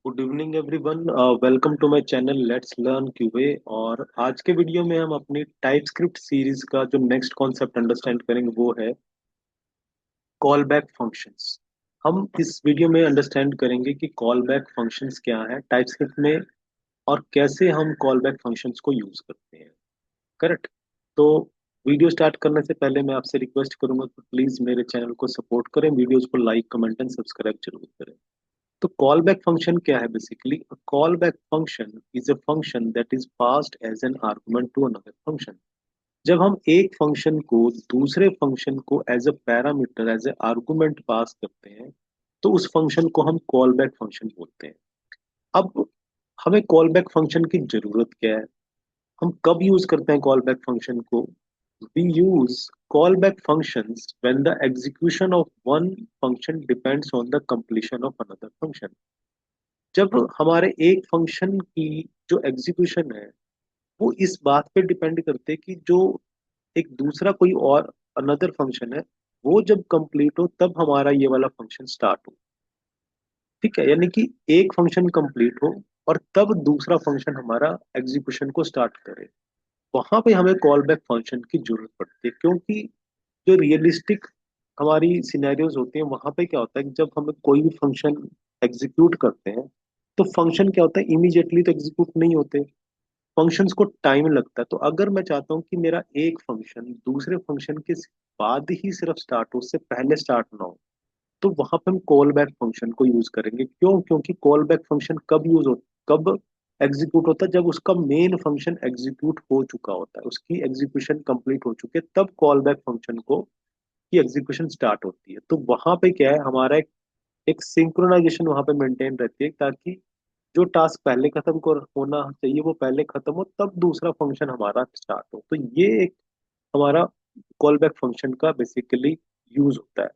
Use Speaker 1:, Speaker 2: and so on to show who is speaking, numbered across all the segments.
Speaker 1: Good evening everyone. Welcome to my channel let's learn QA. और आज के video में हम अपनी टाइपस्क्रिप्ट सीरीज का जो नेक्स्ट कॉन्सेप्ट अंडरस्टैंड करेंगे वो है कॉल बैक फंक्शंस। हम इस वीडियो में अंडरस्टैंड करेंगे कि कॉल बैक फंक्शंस क्या है टाइपस्क्रिप्ट में और कैसे हम कॉल बैक फंक्शंस को यूज करते हैं। करेक्ट। तो वीडियो स्टार्ट करने से पहले मैं आपसे रिक्वेस्ट करूंगा कि प्लीज मेरे चैनल को सपोर्ट करें, वीडियोस को लाइक कमेंट एंड सब्सक्राइब जरूर करें। तो कॉल बैक फंक्शन क्या है? Basically call back function is a function that is passed as an argument to another function. जब हम एक फंक्शन को दूसरे फंक्शन को as a parameter as a argument pass करते हैं तो उस फंक्शन को हम कॉल बैक फंक्शन बोलते हैं। अब हमें कॉल बैक फंक्शन की जरूरत क्या है? हम कब यूज करते हैं कॉल बैक फंक्शन को? We use call back functions when the execution of one function depends on the completion of another function. जब हमारे एक फंक्शन की जो एग्जीक्यूशन है वो इस बात पे डिपेंड करते हैं कि जो एक दूसरा कोई और अनदर फंक्शन है वो जब कंप्लीट हो तब हमारा ये वाला फंक्शन स्टार्ट हो। ठीक है, यानी कि एक फंक्शन कंप्लीट हो और तब दूसरा फंक्शन हमारा एग्जीक्यूशन को स्टार्ट करे, वहां पे हमें कॉल बैक फंक्शन की जरूरत पड़ती है। क्योंकि जो रियलिस्टिक हमारी सिनेरियोज होती हैं वहां पे क्या होता है कि जब हम कोई भी फंक्शन एग्जीक्यूट करते हैं तो फंक्शन क्या होता है, इमीडिएटली तो एग्जीक्यूट नहीं होते, फंक्शंस को टाइम लगता है। तो अगर मैं चाहता हूँ कि मेरा एक फंक्शन दूसरे फंक्शन के बाद ही सिर्फ स्टार्ट हो, उससे पहले स्टार्ट ना हो, तो वहां पे हम कॉल बैक फंक्शन को यूज करेंगे। क्यों? क्योंकि कॉल बैक फंक्शन कब यूज हो, कब एग्जीक्यूट होता है, जब उसका मेन फंक्शन एग्जीक्यूट हो चुका होता है, उसकी एग्जीक्यूशन कंप्लीट हो चुकी है, तब कॉल बैक फंक्शन को की एग्जीक्यूशन स्टार्ट होती है। तो वहां पे क्या है, हमारा एक सिंक्रोनाइजेशन वहां पे मेंटेन रहती है ताकि जो टास्क पहले खत्म होना चाहिए वो पहले खत्म हो, तब दूसरा फंक्शन हमारा स्टार्ट हो। तो ये एक हमारा कॉल बैक फंक्शन का बेसिकली यूज होता है।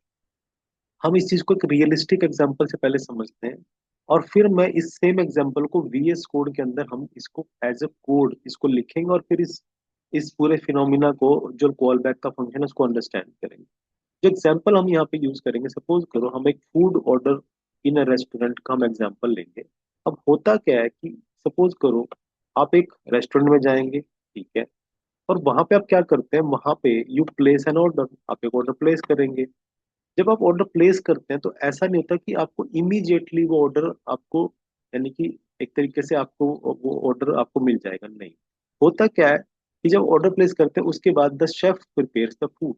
Speaker 1: हम इस चीज को एक रियलिस्टिक एग्जांपल से पहले समझते हैं और फिर मैं इस सेम एग्जांपल को वीएस कोड के अंदर हम इसको एज अ कोड इसको लिखेंगे और फिर इस पूरे फिनोमिना को जो कॉल बैक का फंक्शन है उसको अंडरस्टैंड करेंगे। जो एग्जांपल हम यहाँ पे यूज करेंगे, सपोज करो हम एक food order in a restaurant का हम एग्जांपल लेंगे। अब होता क्या है कि सपोज करो आप एक रेस्टोरेंट में जाएंगे, ठीक है, और वहां पे आप क्या करते हैं, वहां पे यू प्लेस एन ऑर्डर, आप एक ऑर्डर प्लेस करेंगे। जब आप ऑर्डर प्लेस करते हैं तो ऐसा नहीं होता कि आपको इमीडिएटली वो ऑर्डर आपको, यानी कि एक तरीके से आपको वो ऑर्डर आपको मिल जाएगा, नहीं। होता क्या है कि जब ऑर्डर प्लेस करते हैं उसके बाद the chef prepares the food.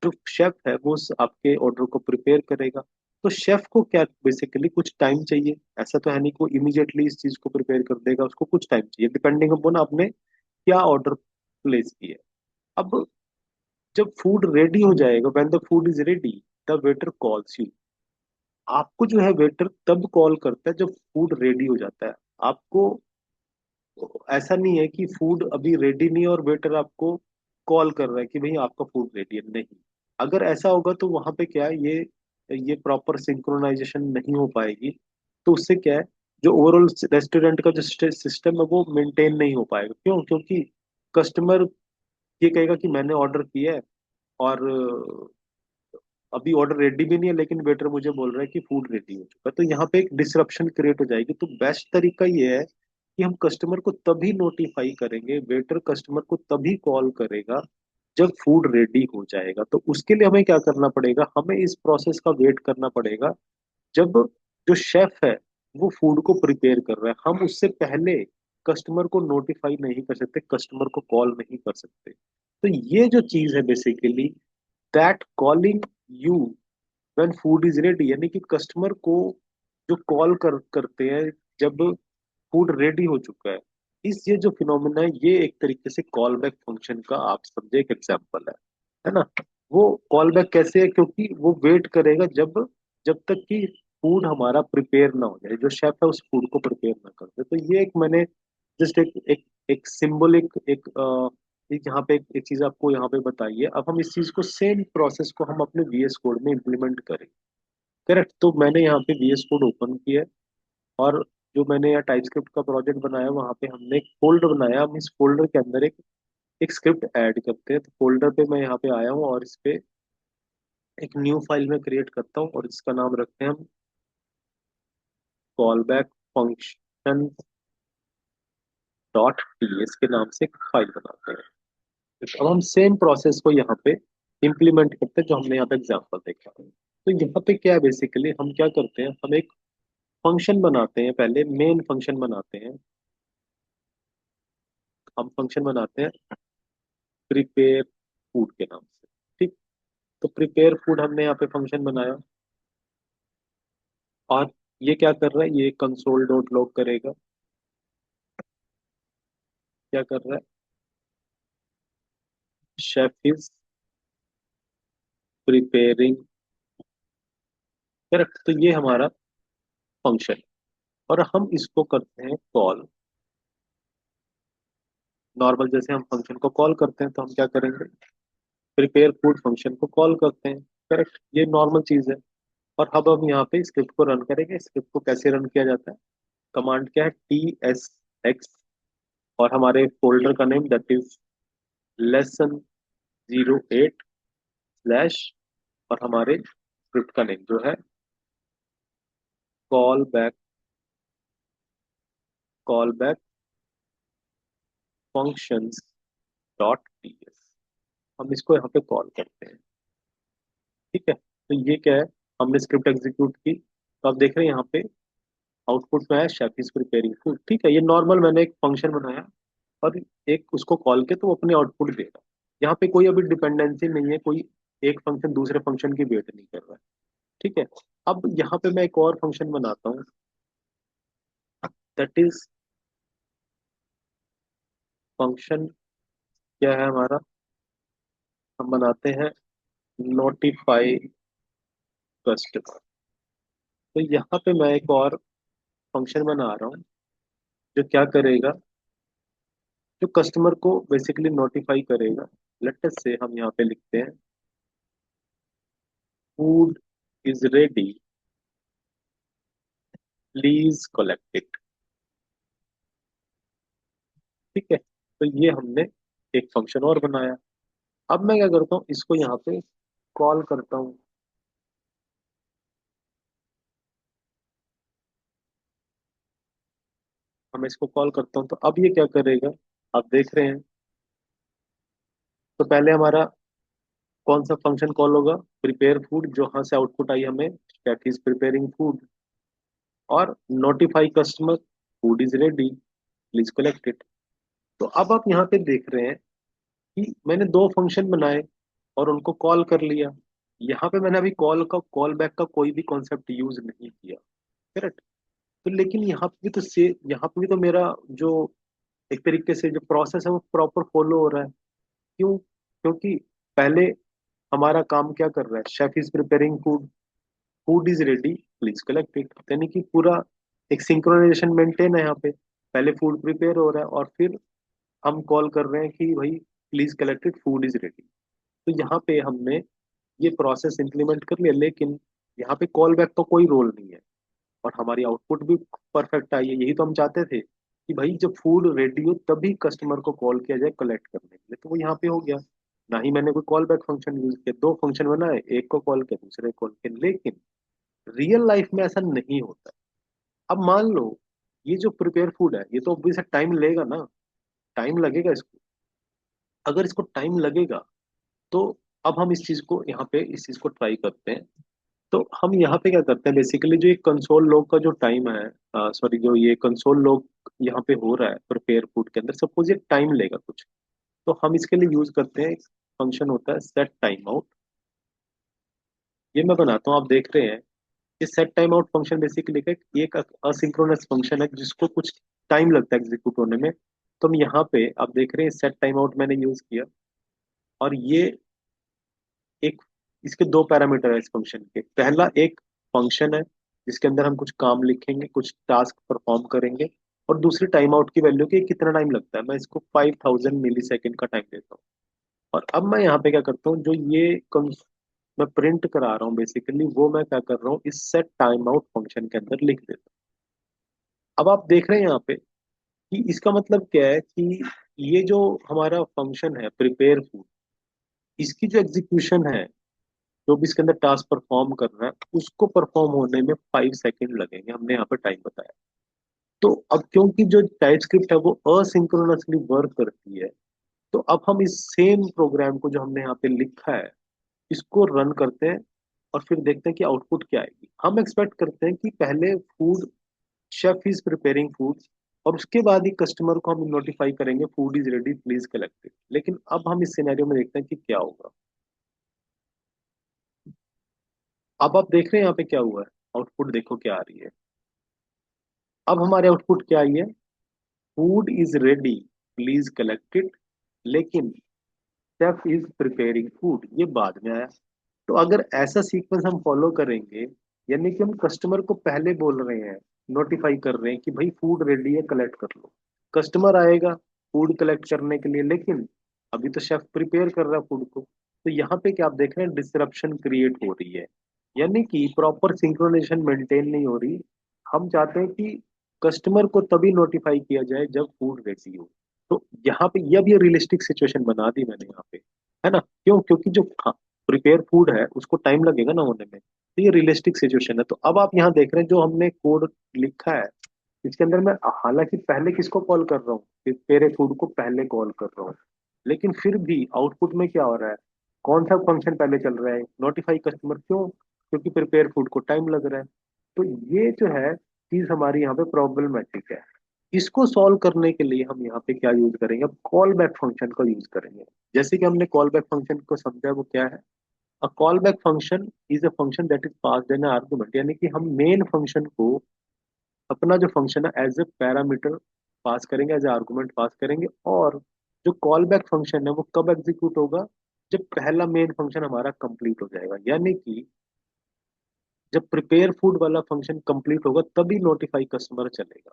Speaker 1: जो शेफ है वो आपके ऑर्डर को प्रिपेयर करेगा। तो शेफ को क्या बेसिकली कुछ टाइम चाहिए, ऐसा तो है नहीं को इमीडिएटली इस चीज को प्रिपेयर कर देगा, उसको कुछ टाइम चाहिए डिपेंडिंग अपॉन आपने क्या ऑर्डर प्लेस किया है। अब जब फूड रेडी हो जाएगा, when the food is ready the waiter calls you. आपको जो है वेटर तब कॉल करता है जब फूड रेडी हो जाता है। आपको ऐसा नहीं है कि फूड अभी रेडी नहीं है और वेटर आपको कॉल कर रहा है कि भाई आपका फूड रेडी है, नहीं। अगर ऐसा होगा तो वहां पे क्या है, ये प्रॉपर सिंक्रोनाइजेशन नहीं हो पाएगी। तो उससे क्या है, जो ओवरऑल रेस्टोरेंट का जो सिस्टम है वो मेंटेन नहीं हो पाएगा। क्यों? क्योंकि कस्टमर ये कहेगा कि मैंने ऑर्डर किया है और अभी ऑर्डर रेडी भी नहीं है लेकिन वेटर मुझे बोल रहा है कि फूड रेडी हो चुका है, तो यहाँ पे एक डिसरप्शन क्रिएट हो जाएगी। तो बेस्ट तरीका ये है कि हम कस्टमर को तभी नोटिफाई करेंगे, वेटर कस्टमर को तभी कॉल करेगा जब फूड रेडी हो जाएगा। तो उसके लिए हमें क्या करना पड़ेगा, हमें इस प्रोसेस का वेट करना पड़ेगा जब जो शेफ है वो फूड को प्रिपेयर कर रहा है। हम उससे पहले कस्टमर को नोटिफाई नहीं कर सकते, कस्टमर को कॉल नहीं कर सकते। तो ये जो चीज है basically that calling you when food is ready, यानी कि कस्टमर को जो कॉल करते हैं जब फूड रेडी हो चुका है। इस ये जो फिनोमेना है ये एक तरीके से कॉल बैक फंक्शन का आप समझे एक एग्जांपल है ना। वो कॉल बैक कैसे है, क्योंकि वो वेट करेगा जब जब तक कि फूड हमारा प्रिपेयर ना हो जाए, जो शेफ है उस फूड को प्रिपेयर ना कर दे। तो ये एक मैंने जस्ट एक सिंबलिक एक यहाँ पे एक चीज आपको यहाँ पे बताई है। अब हम इस चीज को सेम प्रोसेस को हम अपने वीएस कोड में इम्प्लीमेंट करें। करेक्ट। तो मैंने यहाँ पे वीएस कोड ओपन किया है और जो मैंने यहाँ टाइपस्क्रिप्ट का प्रोजेक्ट बनाया वहाँ पे हमने एक फोल्डर बनाया। हम इस फोल्डर के अंदर एक स्क्रिप्ट ऐड करते हैं। तो फोल्डर पे मैं यहाँ पे आया हूँ और इस पे एक न्यू फाइल में क्रिएट करता हूँ और इसका नाम रखते हैं हम call back function dot TS के नाम से एक फाइल बनाते हैं। अब हम सेम प्रोसेस को यहाँ पे इम्प्लीमेंट करते हैं जो हमने यहाँ पे एग्जाम्पल देखा। तो यहाँ पे क्या है, बेसिकली हम क्या करते हैं, हम एक फंक्शन बनाते हैं, पहले मेन फंक्शन बनाते हैं। हम फंक्शन बनाते हैं प्रिपेयर फूड के नाम से। ठीक। तो प्रिपेयर फूड हमने यहाँ पे फंक्शन बनाया, और ये क्या कर रहा है, ये कंसोल डॉट लॉग करेगा। क्या कर रहा है, शेफ इज प्रिपेयरिंग। करेक्ट। तो ये हमारा फंक्शन, और हम इसको करते हैं कॉल। नॉर्मल जैसे हम फंक्शन को कॉल करते हैं तो हम क्या करेंगे, प्रिपेयर फूड फंक्शन को कॉल करते हैं। करेक्ट, ये नॉर्मल चीज है। और अब हम यहाँ पे स्क्रिप्ट को रन करेंगे। स्क्रिप्ट को कैसे रन किया जाता है, कमांड क्या है, TSX, और हमारे फोल्डर का नेम दैट इज lesson 08 / और हमारे स्क्रिप्ट का नेम जो है call back, call back functions dot TS. हम इसको यहाँ पे कॉल करते हैं। ठीक है, तो ये क्या है, हमने स्क्रिप्ट एग्जीक्यूट की, तो आप देख रहे हैं यहाँ पे आउटपुट में है शेफ इज प्रिपेयरिंग फूड। ठीक है, ये नॉर्मल मैंने एक फंक्शन बनाया और एक उसको कॉल के तो वो अपने आउटपुट देगा। यहाँ पे कोई अभी डिपेंडेंसी नहीं है, कोई एक फंक्शन दूसरे फंक्शन की वेट नहीं कर रहा है। ठीक है। अब यहाँ पे मैं एक और फंक्शन बनाता हूँ, दैट इज फंक्शन क्या है हमारा, हम बनाते हैं नोटिफाई कस्टमर। तो यहाँ पे मैं एक और फंक्शन बना रहा हूँ जो क्या करेगा, जो कस्टमर को बेसिकली नोटिफाई करेगा। लेट्स से हम यहाँ पे लिखते हैं food is ready, please collect it. ठीक है, तो ये हमने एक फंक्शन और बनाया। अब मैं क्या करता हूँ, इसको यहाँ पे कॉल करता हूँ। मैं इसको कॉल करता हूँ तो अब ये क्या करेगा, आप देख रहे हैं। तो पहले हमारा कौन सा फंक्शन कॉल होगा, प्रिपेयर फूड, जहाँ से आउटपुट आई हमें शेफ इज प्रिपेयरिंग फूड, और notify customer food is ready, please collect it. तो अब आप यहाँ पे देख रहे हैं कि मैंने दो फंक्शन बनाए और उनको कॉल कर लिया। यहाँ पे मैंने अभी कॉल बैक का कोई भी कॉन्सेप्ट यूज नहीं किया। करेक्ट। तो लेकिन यहाँ पे भी तो से यहाँ पे भी तो मेरा जो एक तरीके से जो प्रोसेस है वो प्रॉपर फॉलो हो रहा है। क्यों, क्योंकि पहले हमारा काम क्या कर रहा है, chef is preparing food, food is ready, please collect it. यानी कि पूरा एक सिंक्रोनाइजेशन मेंटेन है यहाँ पे। पहले फूड प्रिपेयर हो रहा है और फिर हम कॉल कर रहे हैं कि भाई please collect it, food is ready. तो यहाँ पे हमने ये प्रोसेस इंप्लीमेंट कर लिया, लेकिन यहाँ पे कॉल बैक का कोई रोल नहीं है, और हमारी आउटपुट भी परफेक्ट आई है। यही तो हम चाहते थे कि भाई जब फूड रेडी हो तभी कस्टमर को कॉल किया जाए कलेक्ट करने के लिए, तो वो यहाँ पे हो गया। ना ही मैंने कोई कॉल बैक फंक्शन यूज किया, दो फंक्शन बनाए, एक को कॉल किया दूसरे को कॉल किया। लेकिन रियल लाइफ में ऐसा नहीं होता। अब मान लो ये जो प्रिपेयर फूड है, ये तो ऑब्वियसली टाइम लेगा ना, टाइम लगेगा इसको। अगर इसको टाइम लगेगा तो अब हम इस चीज को यहाँ पे इस चीज को ट्राई करते हैं। तो हम यहाँ पे क्या करते हैं, बेसिकली जो ये कंसोल लॉग का जो टाइम है, सॉरी, जो ये कंसोल लॉग यहाँ पे हो रहा है प्रिपेयर फूड के अंदर, सपोज ये टाइम लेगा कुछ, तो हम इसके लिए यूज करते हैं, फंक्शन होता है सेट टाइम आउट। ये मैं बनाता हूँ, आप देख रहे हैं। ये set time out function basically एक असिंक्रोनस फंक्शन है जिसको कुछ टाइम लगता है एग्जीक्यूट होने में। तो हम यहाँ पे आप देख रहे हैं सेट टाइम आउट मैंने यूज किया, और ये एक, इसके दो पैरामीटर है इस फंक्शन के। पहला एक फंक्शन है जिसके अंदर हम कुछ काम लिखेंगे, कुछ टास्क परफॉर्म करेंगे, और दूसरी टाइम आउट की वैल्यू की कितना टाइम लगता है, मैं इसको 5000 मिली सेकेंड का टाइम देता हूँ। और अब मैं यहाँ पे क्या करता हूँ, जो ये मैं प्रिंट करा रहा हूँ बेसिकली, वो मैं क्या कर रहा हूँ, इस सेट टाइम आउट फंक्शन के अंदर लिख देता हूँ। अब आप देख रहे हैं यहाँ पे कि इसका मतलब क्या है कि ये जो हमारा फंक्शन है प्रिपेयर फूड, इसकी जो एग्जीक्यूशन है, जो भी इसके अंदर टास्क परफॉर्म कर रहा है, उसको परफॉर्म होने में 5 सेकेंड लगेंगे, हमने यहाँ पे टाइम बताया। तो अब क्योंकि जो टाइप स्क्रिप्ट है वो असिंक्रोनसली वर्क करती है, तो अब हम इस सेम प्रोग्राम को जो हमने यहाँ पे लिखा है इसको रन करते हैं और फिर देखते हैं कि आउटपुट क्या आएगी। हम एक्सपेक्ट करते हैं कि पहले food, chef is preparing food, और उसके बाद ही कस्टमर को हम नोटिफाई करेंगे food is ready please collect it. लेकिन अब हम इस सिनेरियो में देखते हैं कि क्या होगा। अब आप देख रहे हैं यहाँ पे क्या हुआ है, आउटपुट देखो क्या आ रही है। अब हमारे आउटपुट क्या आई है, food is ready please collect it, लेकिन शेफ इज प्रिपेयरिंग फूड ये बाद में आया। तो अगर ऐसा सीक्वेंस हम फॉलो करेंगे, यानी कि हम कस्टमर को पहले बोल रहे हैं, नोटिफाई कर रहे हैं कि भाई फूड रेडी है कलेक्ट कर लो, कस्टमर आएगा फूड कलेक्ट करने के लिए, लेकिन अभी तो शेफ प्रिपेयर कर रहा है फूड को। तो यहाँ पे क्या आप देख रहे हैं, डिसरप्शन क्रिएट हो रही है, यानी कि प्रॉपर सिंक्रोनाइजेशन मेंटेन नहीं हो रही। हम चाहते हैं कि कस्टमर को तभी नोटिफाई किया जाए जब फूड रेडी हो। तो यहाँ पे ये अब ये रियलिस्टिक सिचुएशन बना दी मैंने यहाँ पे, है ना। क्यों, क्योंकि जो प्रिपेयर फूड है उसको टाइम लगेगा ना होने में, तो ये रियलिस्टिक सिचुएशन है। तो अब आप यहाँ देख रहे हैं जो हमने कोड लिखा है इसके अंदर मैं हालांकि पहले किसको कॉल कर रहा हूँ, प्रिपेयर फूड को पहले कॉल कर रहा हूँ, लेकिन फिर भी आउटपुट में क्या हो रहा है, कौन सा फंक्शन पहले चल रहा है, नोटिफाई कस्टमर। क्यों, क्योंकि प्रिपेयर फूड को टाइम लग रहा है। तो ये जो है चीज हमारी यहाँ पे प्रॉब्लमेटिक है। इसको सॉल्व करने के लिए हम यहाँ पे क्या यूज करेंगे, अब कॉल बैक फंक्शन का यूज करेंगे। जैसे कि हमने कॉल बैक फंक्शन को समझा, वो क्या है, a call back function is a function that is passed in argument, यानी कि हम मेन फंक्शन को अपना जो फंक्शन है एज ए पैरामीटर पास करेंगे, एज ए आर्गुमेंट पास करेंगे। और जो कॉल बैक फंक्शन है वो कब एग्जीक्यूट होगा, जब पहला मेन फंक्शन हमारा कंप्लीट हो जाएगा, यानी कि जब प्रिपेयर फूड वाला फंक्शन कंप्लीट होगा तभी नोटिफाई कस्टमर चलेगा।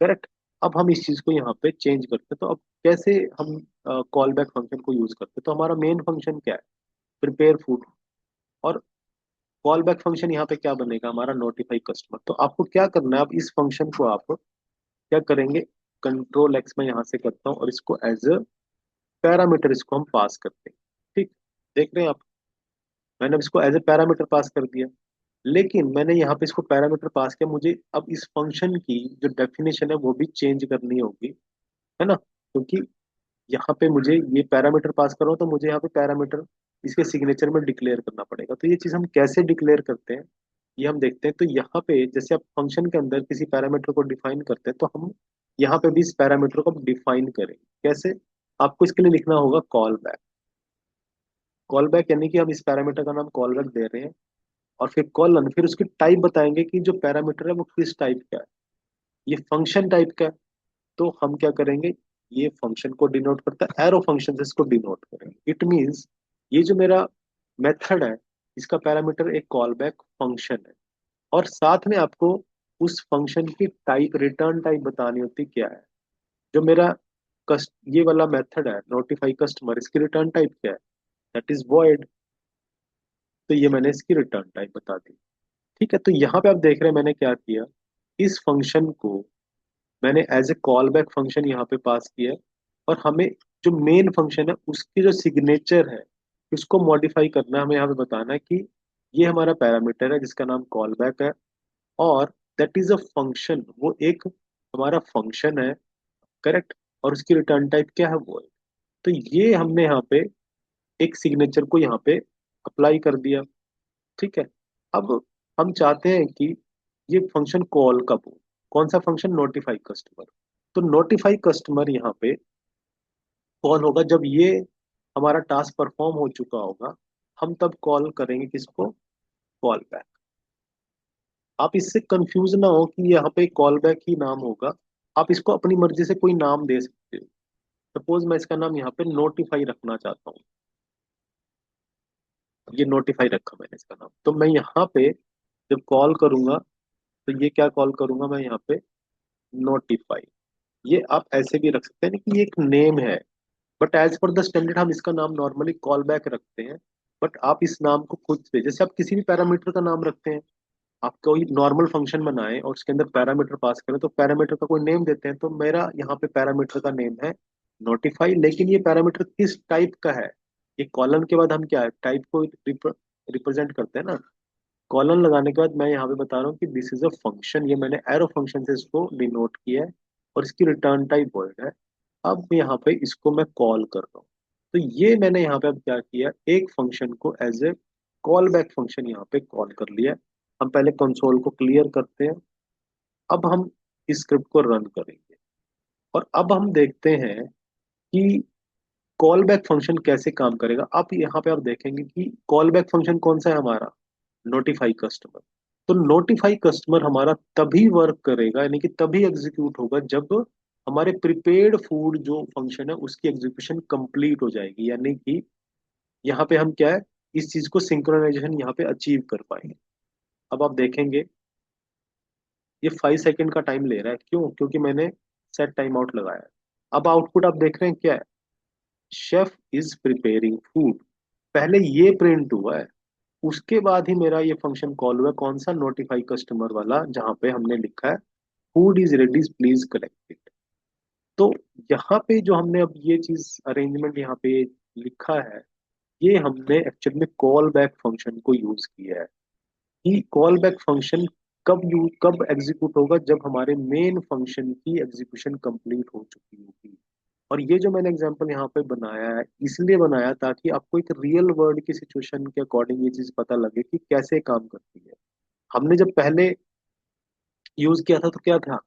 Speaker 1: करेक्ट। अब हम इस चीज को यहाँ पे चेंज करते हैं। तो अब कैसे हम कॉल बैक फंक्शन को यूज करते हैं, तो हमारा मेन फंक्शन क्या है, प्रिपेयर फूड, और कॉल बैक फंक्शन यहाँ पे क्या बनेगा हमारा, नोटिफाई कस्टमर। तो आपको क्या करना है, अब इस फंक्शन को आप क्या करेंगे, कंट्रोल एक्स में यहाँ से करता हूँ और इसको एज अ पैरामीटर इसको हम पास करते हैं। ठीक, देख रहे हैं आप, मैंने अब इसको एज ए पैरामीटर पास कर दिया। लेकिन मैंने यहाँ पे इसको पैरामीटर पास किया, मुझे अब इस फंक्शन की जो डेफिनेशन है वो भी चेंज करनी होगी, है ना। क्योंकि यहाँ पे मुझे ये पैरामीटर पास कर रहा हूँ तो मुझे यहाँ पे पैरामीटर इसके सिग्नेचर में डिक्लेयर करना पड़ेगा। तो ये चीज हम कैसे डिक्लेयर करते हैं ये हम देखते हैं। तो यहाँ पे जैसे आप फंक्शन के अंदर किसी पैरामीटर को डिफाइन करते हैं, तो हम यहाँ पे भी इस पैरामीटर को डिफाइन करेंगे। कैसे, आपको इसके लिए लिखना होगा कॉल बैक। कॉल बैक यानी कि हम इस पैरामीटर का नाम कॉल बैक दे रहे हैं, और फिर कॉलन, फिर उसकी टाइप बताएंगे कि जो पैरामीटर है वो किस टाइप का है, ये फंक्शन टाइप का है। तो हम क्या करेंगे, ये फंक्शन को डिनोट करता है, एरो फंक्शन से इसको डिनोट करेंगे। इट मींस ये जो मेरा मेथड है इसका पैरामीटर एक कॉल बैक फंक्शन है, और साथ में आपको उस फंक्शन की टाइप, रिटर्न टाइप बतानी होती क्या है। जो मेरा ये वाला मेथड है नोटिफाई कस्टमर, इसकी रिटर्न टाइप क्या है, दैट इज वॉइड। तो ये मैंने इसकी रिटर्न टाइप बता दी। ठीक है, तो यहाँ पे आप देख रहे हैं मैंने क्या किया, इस फंक्शन को मैंने as a call back function यहाँ पे पास किया है, और हमें जो मेन फंक्शन है उसकी जो सिग्नेचर है उसको मॉडिफाई करना है। हमें यहाँ पे बताना है कि ये हमारा पैरामीटर है जिसका नाम कॉल बैक है, और दैट इज अ फंक्शन, वो एक हमारा फंक्शन है। करेक्ट। और उसकी रिटर्न टाइप क्या है, वो है। तो ये हमने यहाँ पे एक सिग्नेचर को यहाँ पे अप्लाई कर दिया। ठीक है। अब हम चाहते हैं कि ये फंक्शन कॉल कब हो, कौन सा फंक्शन, नोटिफाई कस्टमर। तो नोटिफाई कस्टमर यहाँ पे कॉल होगा जब ये हमारा टास्क परफॉर्म हो चुका होगा, हम तब कॉल करेंगे किसको, कॉल बैक। आप इससे कंफ्यूज ना हो कि यहाँ पे कॉल बैक ही नाम होगा, आप इसको अपनी मर्जी से कोई नाम दे सकते हो। सपोज मैं इसका नाम यहाँ पे नोटिफाई रखना चाहता हूँ, ये नोटिफाई रखा मैंने इसका नाम। तो मैं यहाँ पे जब कॉल करूंगा तो ये क्या कॉल करूंगा मैं यहाँ पे, नोटिफाई। ये आप ऐसे भी रख सकते हैं ना कि ये एक नेम है, but as per the standard हम इसका नाम नॉर्मली कॉल बैक रखते हैं। बट आप इस नाम को खुद से, जैसे आप किसी भी पैरामीटर का नाम रखते हैं, आप कोई नॉर्मल फंक्शन बनाएं और उसके अंदर पैरामीटर पास करें तो पैरामीटर का कोई नेम देते हैं। तो मेरा यहाँ पे पैरामीटर का नेम है नोटिफाई, लेकिन ये पैरामीटर किस टाइप का है, ये कॉलन के बाद हम क्या है, टाइप को रिप्रेजेंट करते हैं ना। कॉलन लगाने के बाद मैं यहाँ पे बता रहा हूँ कि दिस इज अ फंक्शन, ये मैंने एरो फंक्शन से इसको डिनोट किया है, और इसकी रिटर्न टाइप वर्ड है। अब यहाँ पे इसको मैं कॉल कर रहा हूँ। तो ये मैंने यहाँ पे अब क्या किया, एक फंक्शन को as a call back function यहाँ पे कॉल कर लिया है। हम पहले कंसोल को क्लियर करते हैं। अब हम इस स्क्रिप्ट को रन करेंगे, और अब हम देखते हैं कि कॉल बैक फंक्शन कैसे काम करेगा। अब यहाँ पे आप देखेंगे कि कॉल बैक फंक्शन कौन सा है हमारा, नोटिफाई कस्टमर। तो नोटिफाई कस्टमर हमारा तभी वर्क करेगा, यानी कि तभी एग्जीक्यूट होगा जब हमारे प्रिपेयर्ड फूड जो फंक्शन है उसकी एग्जीक्यूशन कंप्लीट हो जाएगी, यानी कि यहाँ पे हम क्या है, इस चीज को सिंक्रोनाइजेशन यहाँ पे अचीव कर पाएंगे। अब आप देखेंगे ये 5 सेकंड का टाइम ले रहा है, क्यों, क्योंकि मैंने सेट टाइम आउट लगाया है। अब आउटपुट आप देख रहे हैं क्या है, शेफ इज प्रिपेयरिंग फूड, पहले ये प्रिंट हुआ है, उसके बाद ही मेरा ये फंक्शन कॉल हुआ है, कौन सा, नोटिफाई कस्टमर वाला, जहां पे हमने लिखा है food is ready please collect it. तो यहाँ पे जो हमने अब ये चीज अरेंजमेंट यहाँ पे लिखा है, ये हमने एक्चुअली में कॉल बैक फंक्शन को यूज किया है, कि कॉल बैक फंक्शन कब एग्जीक्यूट होगा, जब हमारे मेन फंक्शन की एग्जीक्यूशन कंप्लीट हो चुकी होगी। और ये जो मैंने एग्जांपल यहाँ पे बनाया है, इसलिए बनाया ताकि आपको एक रियल वर्ल्ड की सिचुएशन के अकॉर्डिंग ये चीज पता लगे कि कैसे काम करती है। हमने जब पहले यूज किया था तो क्या था,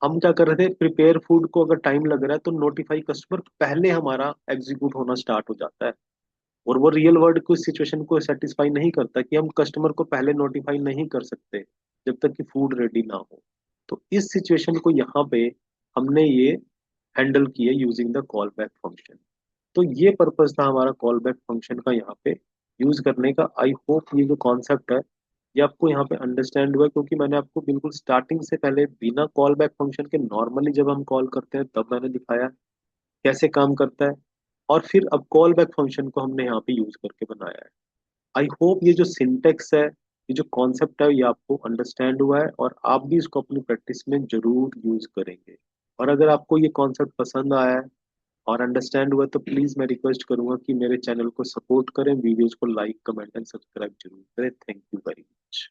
Speaker 1: हम क्या कर रहे थे, प्रिपेयर फूड को अगर टाइम लग रहा है तो नोटिफाई कस्टमर पहले हमारा एग्जीक्यूट होना स्टार्ट हो जाता है। और वो रियल वर्ल्ड को इस सिचुएशन को सेटिस्फाई नहीं करता कि हम कस्टमर को पहले नोटिफाई नहीं कर सकते जब तक कि फूड रेडी ना हो। तो इस सिचुएशन को यहाँ पे हमने ये हैंडल किया using the call back function. तो ये पर्पस था हमारा कॉल बैक फंक्शन का यहाँ पे यूज करने का। आई होप ये जो कॉन्सेप्ट है ये आपको यहाँ पे अंडरस्टैंड हुआ है, क्योंकि मैंने आपको बिल्कुल स्टार्टिंग से पहले बिना कॉल बैक फंक्शन के नॉर्मली जब हम कॉल करते हैं तब मैंने दिखाया कैसे काम करता है, और फिर अब कॉल बैक फंक्शन को हमने यहाँ पे यूज करके बनाया है। आई होप ये जो सिंटेक्स है, ये जो कॉन्सेप्ट है, ये आपको अंडरस्टैंड हुआ है, और आप भी इसको अपनी प्रैक्टिस में जरूर यूज करेंगे। और अगर आपको ये कॉन्सेप्ट पसंद आया है और अंडरस्टैंड हुआ, तो प्लीज मैं रिक्वेस्ट करूंगा कि मेरे चैनल को सपोर्ट करें, वीडियोस को लाइक कमेंट एंड सब्सक्राइब जरूर करें। Thank you very much.